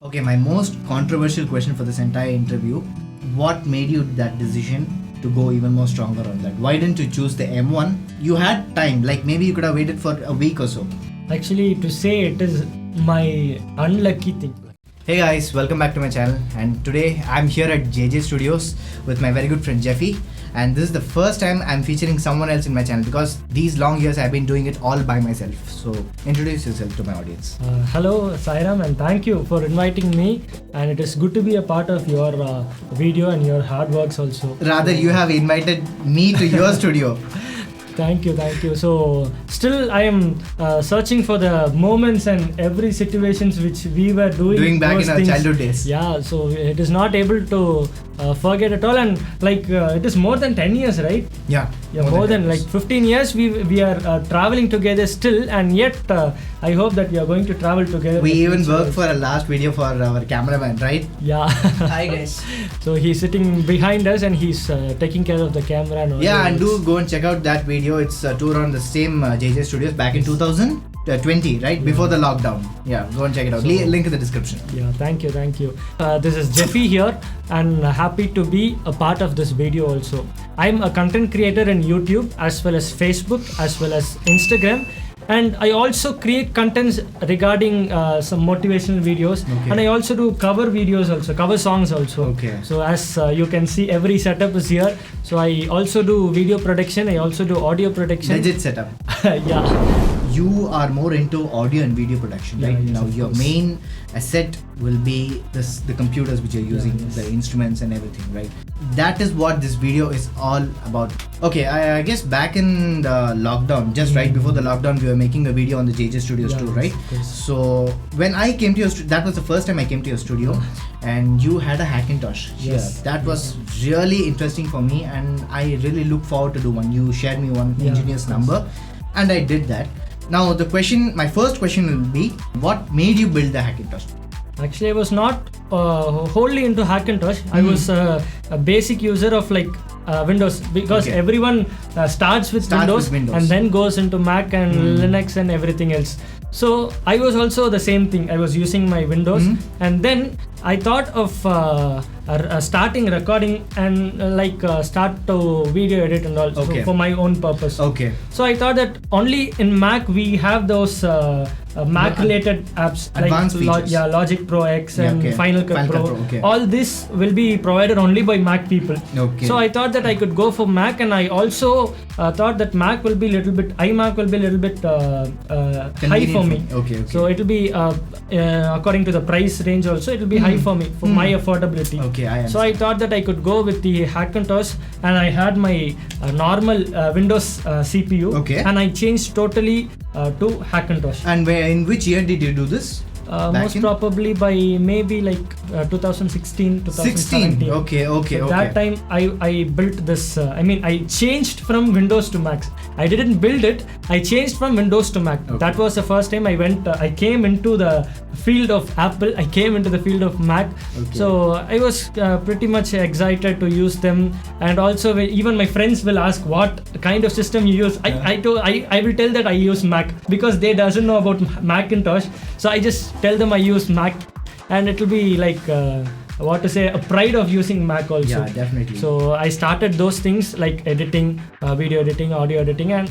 Okay, my most controversial question for this entire interview. What made you that decision to go even more stronger on that? Why didn't you choose the M1? You had time, like maybe you could have waited for a week or so. Actually, to say it is my unlucky thing. Hey guys, welcome back to my channel, and today I'm here at JJ Studios with my very good friend Jeffey, and this is the first time I'm featuring someone else in my channel because these long years I've been doing it all by myself. So introduce yourself to my audience. Hello Sairam, and thank you for inviting me, and it is good to be a part of your video and your hard works also. Rather, you have invited me to your studio. Thank you. So still I am searching for the moments and every situations which we were doing back in our childhood days. Yeah, so it is not able to forget at all, and like it is more than 10 years, right? Yeah, more than like 15 years we are traveling together still, and yet I hope that we are going to travel together. We even worked for a last video for our cameraman, right? Yeah. Hi guys. So he's sitting behind us and he's taking care of the camera and all. Yeah, and do go and check out that video. It's a tour on the same JJ Studios back in 2020, right? Yeah. Before the lockdown. Yeah, go and check it out. Link in the description. Yeah, thank you. This is Jeffey here, and happy to be a part of this video also. I'm a content creator in YouTube as well as Facebook as well as Instagram. And I also create contents regarding some motivational videos, and I also do cover videos also, cover songs also. Okay. So as you can see, every setup is here. So I also do video production, I also do audio production. Legit setup. Yeah. You are more into audio and video production, right? Yes, now your main asset will be the computers which you're using, the instruments and everything, right? That is what this video is all about. Okay, I guess back in the lockdown, just right before the lockdown, we were making a video on the JJ Studios too, right? So when I came to your that was the first time I came to your studio, and you had a Hackintosh here. That was really interesting for me, and I really look forward to do one. You shared me one engineer's number, and I did that. Now my first question will be, what made you build the Hackintosh? Actually, I was not wholly into Hackintosh. I was a basic user of like Windows, because everyone starts with Windows and then goes into Mac and Linux and everything else. So I was also the same thing. I was using my Windows, and then I thought of starting recording and start to video edit and all for my own purpose. Okay. So I thought that only in Mac we have those Mac related apps, advanced features. Logic Pro X and Final Cut Pro. All this will be provided only by Mac people. So I thought that I could go for Mac, and I also thought that iMac will be a little bit high for me. Okay. So it will be according to the price range also, it will be high for me, for my affordability. Okay, so I thought that I could go with the Hackintosh, and I had my normal Windows CPU, and I changed totally to Hackintosh. And in which year did you do this? Most probably by maybe like 2016, 2017. Okay. That time I built this, I changed from Windows to Mac. I didn't build it, I changed from Windows to Mac. That was the first time I came into the field of Apple, I came into the field of Mac. So I was pretty much excited to use them, and also even my friends will ask what kind of system you use. I will tell that I use Mac, because they doesn't know about Hackintosh. So I just tell them I use Mac, and it will be like a pride of using Mac also. Yeah, definitely. So I started those things like editing, video editing, audio editing, and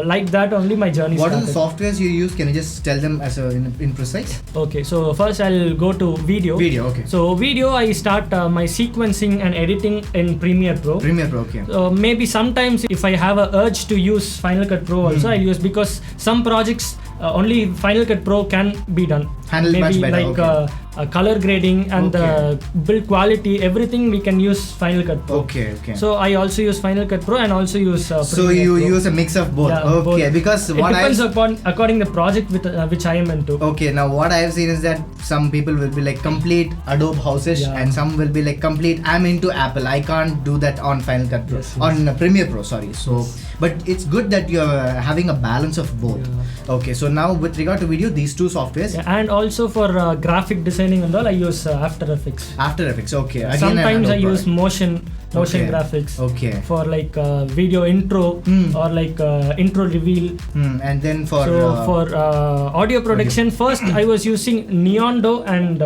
like that only my journey started. What are the softwares you use? Can you just tell them as in precise? Okay, so first I'll go to video. Okay. So video, I start my sequencing and editing in Premiere Pro. Okay. So maybe sometimes if I have a urge to use Final Cut Pro also, I'll use, because some projects only Final Cut Pro can be done. Handle much better. Color grading and the build quality, everything we can use Final Cut Pro. Okay. So I also use Final Cut Pro and also use so you use a mix of both. Both. Because it depends according the project which I am into. Okay, now what I have seen is that some people will be like complete Adobe houses, and some will be like complete I'm into Apple, I can't do that on Final Cut Pro, on Premiere Pro, sorry. So but it's good that you're having a balance of both. Okay, so now with regard to video, these two softwares, and also for graphic designing and all, I use After Effects. Okay. Again, sometimes I use Motion motion graphics. Okay. For like video intro or like intro reveal. And then for audio production, first I was using Neondo and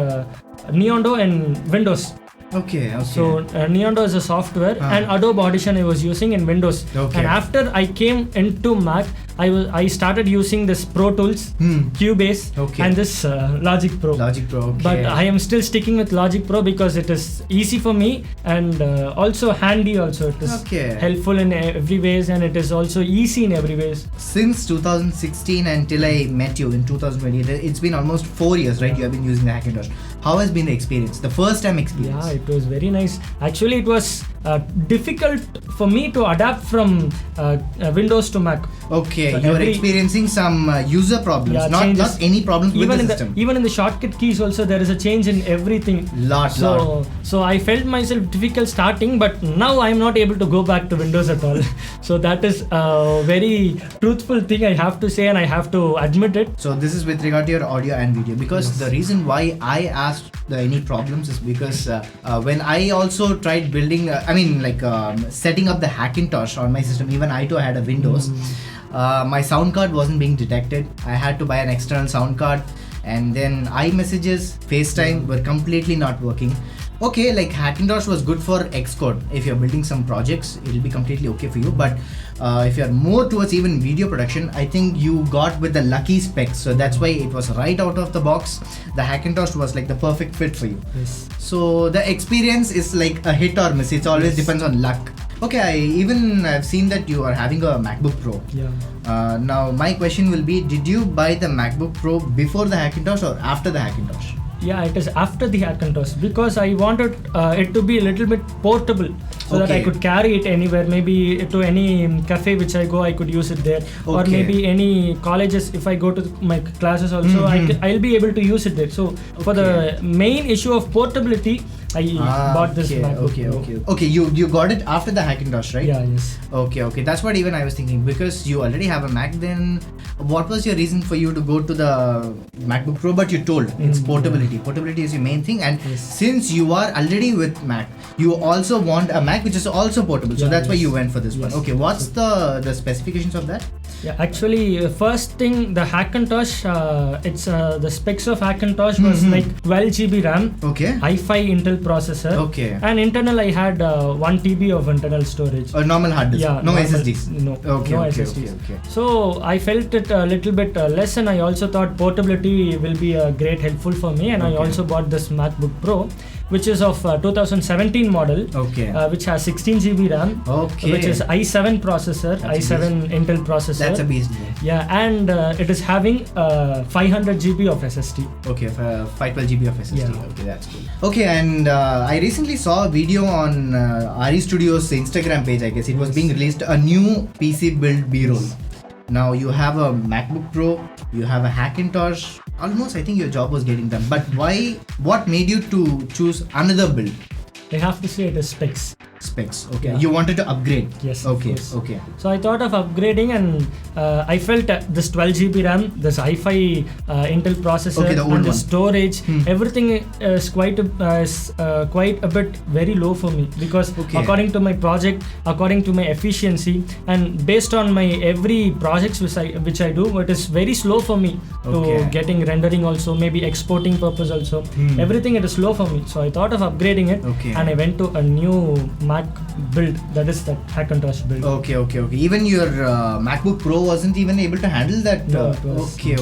Windows. Okay. So Neondo is a software and Adobe Audition I was using in Windows. Okay. And after I came into Mac, I started using this Pro Tools, Cubase, and this Logic Pro. Okay. But I am still sticking with Logic Pro because it is easy for me and also handy. Also, it is helpful in every ways, and it is also easy in every ways. Since 2016 until I met you in 2020, it's been almost 4 years, right? You have been using the Hackintosh. How has been the experience? The first time experience? Yeah, it was very nice. Actually, it was difficult for me to adapt from Windows to Mac. Okay, so you're experiencing some user problems, not any problems with the system. Even in the shortcut keys also, there is a change in everything. So I felt myself difficult starting, but now I'm not able to go back to Windows at all. So that is a very truthful thing I have to say, and I have to admit it. So this is with regard to your audio and video, because the reason why I asked any problems is because when I also tried building, setting up the Hackintosh on my system, even I too had a Windows. My sound card wasn't being detected. I had to buy an external sound card, and then iMessages, FaceTime were completely not working. Okay, like Hackintosh was good for Xcode. If you're building some projects, it'll be completely okay for you. But if you're more towards even video production, I think you got with the lucky specs. So that's why it was right out of the box. The Hackintosh was like the perfect fit for you. Yes. So the experience is like a hit or miss. It always depends on luck. Okay, I've seen that you are having a MacBook Pro. Yeah. Now my question will be, did you buy the MacBook Pro before the Hackintosh or after the Hackintosh? Yeah, it is after the Hackintosh because I wanted it to be a little bit portable so that I could carry it anywhere. Maybe to any cafe which I go, I could use it there. Or maybe any colleges, if I go to my classes also, I'll be able to use it there. So for the main issue of portability, I bought this MacBook Pro. Okay, you got it after the Hackintosh, right? Yeah, yes. Okay. That's what even I was thinking, because you already have a Mac. Then what was your reason for you to go to the MacBook Pro? But you told it's portability. Portability is your main thing, and since you are already with Mac, you also want a Mac which is also portable. So that's why you went for this one. Okay, what's the specifications of that? Yeah, actually, first thing, the Hackintosh, it's the specs of Hackintosh was like 12 GB RAM, i5 Intel processor, and internal I had 1 TB of internal storage. A normal hard disk, no SSDs. No SSDs. Okay. So I felt it a little bit less, and I also thought portability will be a great helpful for me, and I also bought this MacBook Pro, which is of 2017 model, which has 16 GB RAM, which is i7 processor, i7 Intel processor. That's a beast. Yeah, and it is having 500 GB of SSD. Okay, 512 GB of SSD. Yeah. Okay, that's cool. Okay, and I recently saw a video on RE Studios Instagram page, I guess. It was being released, a new PC build B-roll. Now you have a MacBook Pro, you have a Hackintosh. Almost, I think your job was getting done. But why? What made you to choose another build? I have to say it is specs. Okay. Yeah. You wanted to upgrade? Yes. Okay. So I thought of upgrading, and I felt this 12 GB RAM, this i5 Intel processor, and the storage, everything is quite a bit very low for me, because according to my project, according to my efficiency, and based on my every projects which I do, it is very slow for me to getting rendering also, maybe exporting purpose also. Everything it is slow for me. So I thought of upgrading it, and I went to a new Mac build, that is the Hackintosh build. Okay. Even your MacBook Pro wasn't even able to handle that. No, okay.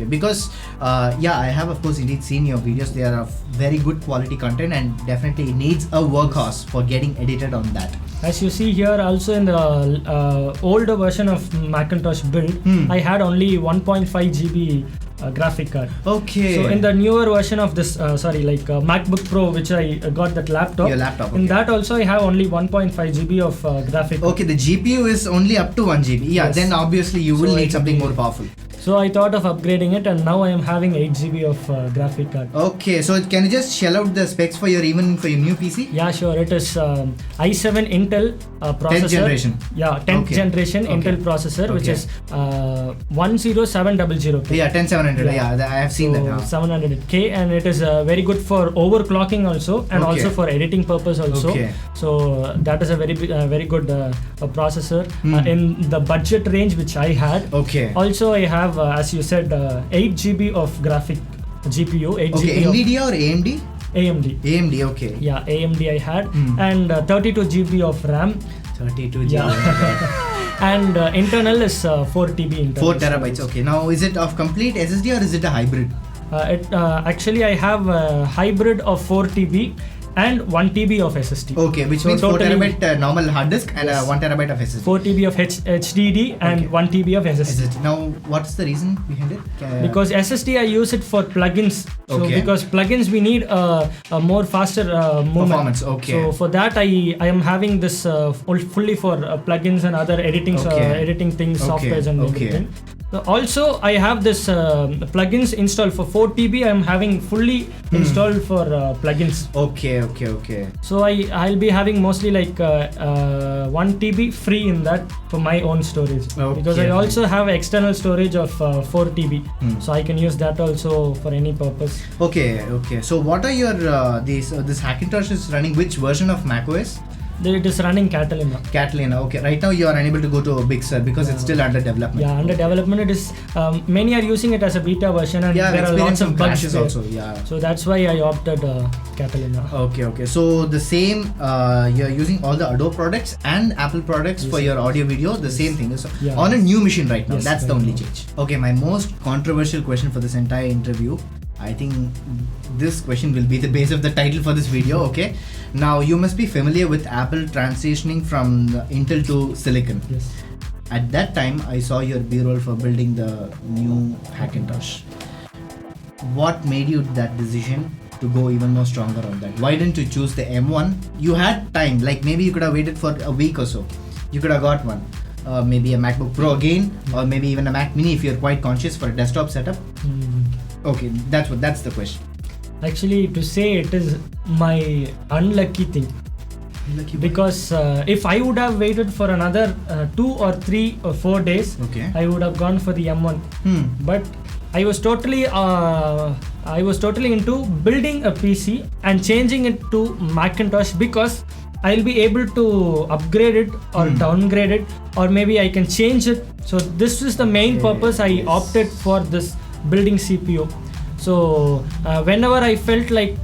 Because I have of course indeed seen your videos. They are of very good quality content, and definitely needs a workhorse for getting edited on that. As you see here, also in the older version of Macintosh build, I had only 1.5 GB graphic card. Okay. So in the newer version of this, MacBook Pro, which I got that laptop. Your laptop. In that also I have only 1.5 GB of graphic. Okay, the GPU is only up to 1 GB. Yeah, then obviously you will need something more powerful. So I thought of upgrading it, and now I am having 8 GB of graphic card. Okay, so can you just shell out the specs for your new PC? Yeah, sure. It is i7 Intel processor. 10th generation. Yeah, 10th generation Intel processor, which is 10700K. Yeah, 10700. Yeah, I have seen that now. 700K, and it is very good for overclocking also, and also for editing purpose also. So that is a very good processor in the budget range which I had. Also, I have, as you said, 8 GB of graphic GPU. 8 GB NVIDIA or AMD? AMD, okay. Yeah, AMD I had, and 32 GB of RAM. 32 GB. And internal is 4 TB internal. 4 terabytes. Okay. Now, is it of complete SSD or is it a hybrid? Actually, I have a hybrid of 4 TB and 1 TB of SSD. Okay, which means 4 terabyte normal hard disk and 1 terabyte of SSD. 4 TB of HDD and 1 TB of SSD. Now, what's the reason behind it? Because SSD I use it for plugins. So because plugins we need a more faster movement. Performance. Okay. So for that I am having this fully for plugins and other editing things, softwares and everything. Also, I have this plugins installed for 4 TB. I am having fully installed for plugins. Okay. So I'll be having mostly like 1 TB free in that for my own storage. Because I also have external storage of 4 TB. So I can use that also for any purpose. Okay. So what are your this Hackintosh is running which version of macOS? It is running Catalina. Okay. Right now you are unable to go to Big Sur because it's still under development. Yeah, under development. It is. Many are using it as a beta version, and there are lots of bugs also. Yeah. So that's why I opted Catalina. Okay. So the same. You're using all the Adobe products and Apple products for your audio video. The same thing. So on a new machine right now. That's the only change. Okay. My most controversial question for this entire interview. I think this question will be the base of the title for this video. Okay. Now you must be familiar with Apple transitioning from Intel to Silicon. Yes. At that time, I saw your B-roll for building the new Hackintosh. What made you that decision to go even more stronger on that? Why didn't you choose the M1? You had time, like maybe you could have waited for a week or so. You could have got one. Maybe a MacBook Pro again, or maybe even a Mac Mini if you're quite conscious for a desktop setup. Okay, that's the question. Actually, to say it is my unlucky thing. Because if I would have waited for another 2 or 3 or 4 days, I would have gone for the M1. But I was totally into building a PC and changing it to Hackintosh because I'll be able to upgrade it or downgrade it, or maybe I can change it. So this is the main purpose I opted for this building CPU. So whenever I felt like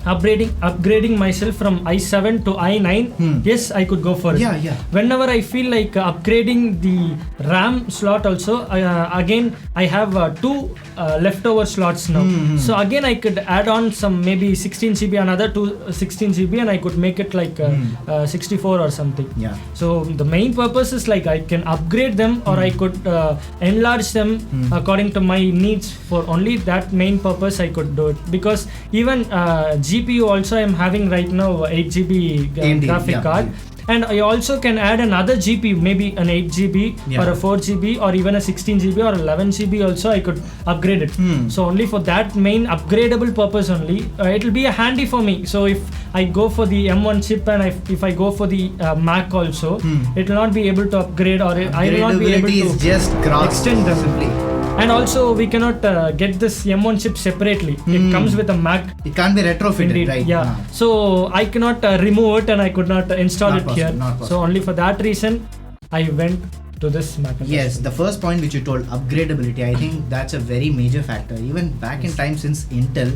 upgrading myself from i7 to i9, yes, I could go for it. Whenever I feel like upgrading the RAM slot also, again I have 2 leftover slots now. So again I could add on some maybe 16 GB, another 16 GB, and I could make it like 64 or something. So the main purpose is like I can upgrade them, or I could enlarge them according to my needs. For only that main purpose I could do it. Because even GPU also I am having right now 8 GB graphic card. And I also can add another GPU, maybe an 8 GB or a 4 GB or even a 16 GB or 11 GB also I could upgrade it. So only for that main upgradable purpose only, it will be handy for me. So if I go for the M1 chip and if I go for the Mac also, it will not be able to upgrade, or I will not be able to just extend them. Simply. And also we cannot get this M1 chip separately. It comes with a Mac. It can't be retrofitted, right? So I cannot remove it, and I could not install it here. So only for that reason I went to this Macintosh. Yes, the first point which you told, upgradability, I think that's a very major factor. Even back in time, since Intel,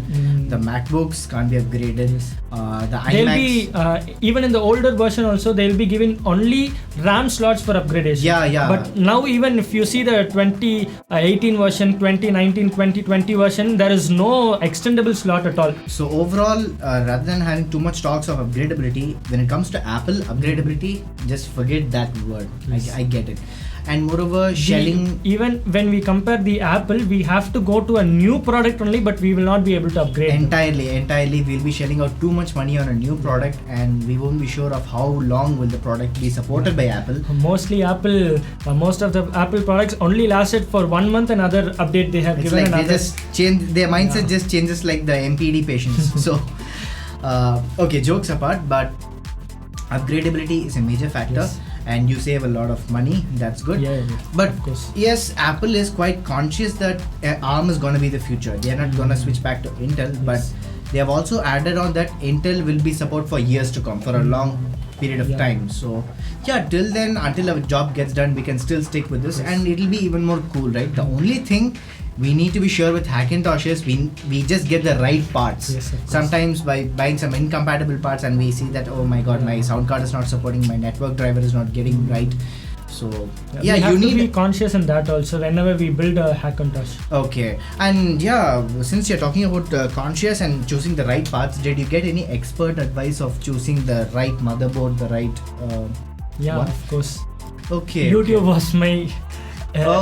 the MacBooks can't be upgraded. The iMacs, even in the older version also, they'll be giving only RAM slots for upgradation. But now even if you see the 2018 version, 2019, 2020 version, there is no extendable slot at all. So overall, rather than having too much talks of upgradability, when it comes to Apple upgradability, just forget that word. I get it. and moreover shelling. Even when we compare the Apple, we have to go to a new product only, but we will not be able to upgrade entirely. We'll be shelling out too much money on a new product, and we won't be sure of how long will the product be supported by Apple. Mostly Apple, most of the Apple products only lasted for 1 month. Another update they have given. Like they just change their mindset, just changes like the MPD patients. So, okay, jokes apart, but upgradability is a major factor. Yes. And you save a lot of money. That's good. Yeah, but of course. Yes, Apple is quite conscious that ARM is going to be the future. They are not going to switch back to Intel, but they have also added on that Intel will be support for years to come, for a long period of time. So yeah, till then, until our job gets done, we can still stick with this, and it'll be even more cool, right? The only thing we need to be sure with Hackintosh is we just get the right parts. Yes, sometimes by buying some incompatible parts and we see that, oh my god, my sound card is not supporting, my network driver is not getting right. So we have to be conscious in that also whenever we build a Hackintosh. Okay, and yeah, since you're talking about conscious and choosing the right parts, did you get any expert advice of choosing the right motherboard, the right one? Of course. Okay. YouTube was my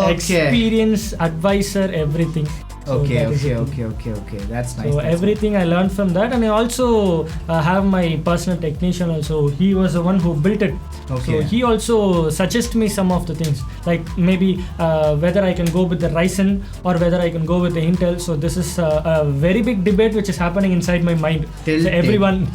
experience, advisor, everything. So okay. That's nice. So everything I learned from that, and I also have my personal technician also. He was the one who built it. Okay. So he also suggests me some of the things, like maybe whether I can go with the Ryzen or whether I can go with the Intel. So this is a very big debate which is happening inside my mind. So everyone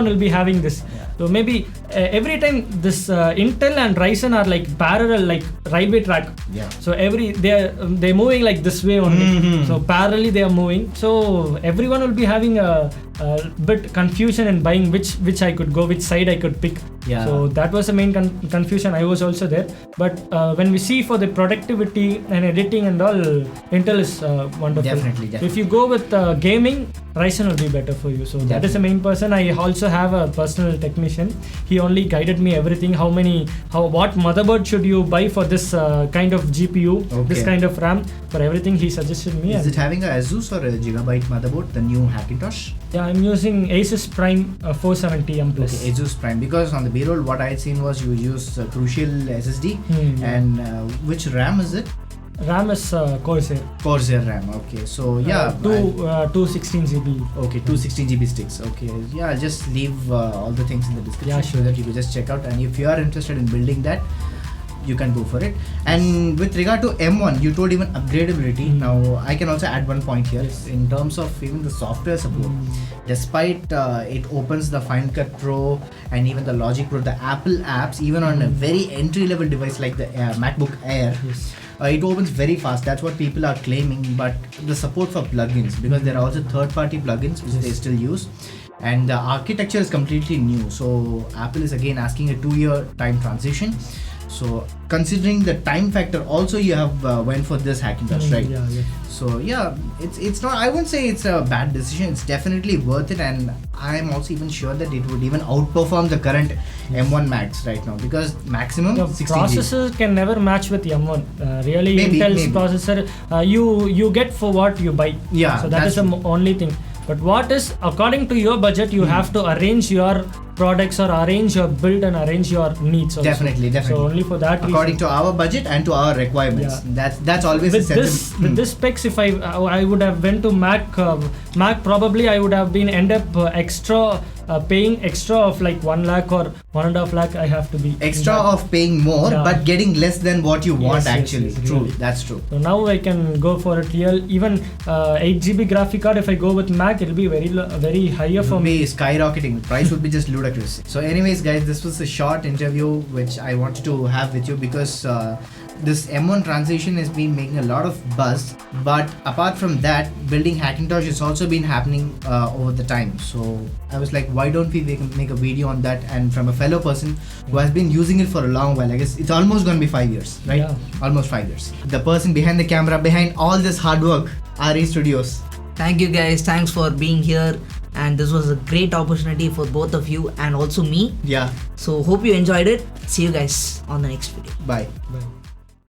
will be having this. Yeah. So maybe every time this Intel and Ryzen are like parallel, like railway track. Yeah. So they're moving like this way only. Mm-hmm. So parallelly they are moving. So everyone will be having a bit confusion in buying which I could go, which side I could pick. Yeah. So that was the main confusion. I was also there. But when we see for the productivity and editing and all, Intel is wonderful. Definitely. If you go with gaming, Ryzen will be better for you. So that is the main person. I also have a personal technician. He only guided me everything. What motherboard should you buy for this kind of GPU, this kind of RAM, for everything he suggested me. Is it having a ASUS or a Gigabyte motherboard, the new Hackintosh? Yeah, I'm using ASUS Prime 470M+. Okay, ASUS Prime, because on the B-roll what I had seen was you use Crucial SSD and which RAM is it? RAM is Corsair. Corsair RAM, okay. So yeah, 216 GB. Okay, 216 GB sticks. Okay, yeah, I'll just leave all the things in the description. Yeah, sure. So that you can just check out, and if you are interested in building that, you can go for it. And with regard to M1, you told even upgradability. Now I can also add one point here. Yes. In terms of even the software support, despite it opens the Final Cut Pro and even the Logic Pro, the Apple apps, even on a very entry level device like the MacBook Air, it opens very fast. That's what people are claiming. But the support for plugins, because there are also third-party plugins which they still use, and the architecture is completely new. So Apple is again asking a 2-year time transition. So considering the time factor, also you have went for this Hackintosh, right? Yeah. So yeah, it's not. I wouldn't say it's a bad decision. It's definitely worth it, and I am also even sure that it would even outperform the current M1 Max right now, because maximum the 16 processors can never match with M1. Really, maybe. Intel's processor, you get for what you buy. Yeah. So that is the only thing. But what is, according to your budget, you have to arrange your products or arrange your build and arrange your needs also. Definitely. So only for that according to our budget and to our requirements. That's always with this specs. If I would have went to Mac, probably I would have been end up paying extra of like 1 lakh or 1.5 lakh. I have to be extra of paying more, but getting less than what you want. Actually, true. That's true. So now I can go for it. Even 8GB graphic card. If I go with Mac, it'll be very higher for me. Skyrocketing. Price would be just ludicrous. So, anyways, guys, this was a short interview which I wanted to have with you, because this M1 transition has been making a lot of buzz. But apart from that, building Hackintosh has also been happening over the time. So I was like, why don't we make a video on that? And from a fellow person who has been using it for a long while, I guess it's almost going to be 5 years, right? Yeah. Almost 5 years. The person behind the camera, behind all this hard work, RA Studios. Thank you guys. Thanks for being here. And this was a great opportunity for both of you and also me. Yeah. So hope you enjoyed it. See you guys on the next video. Bye. Bye.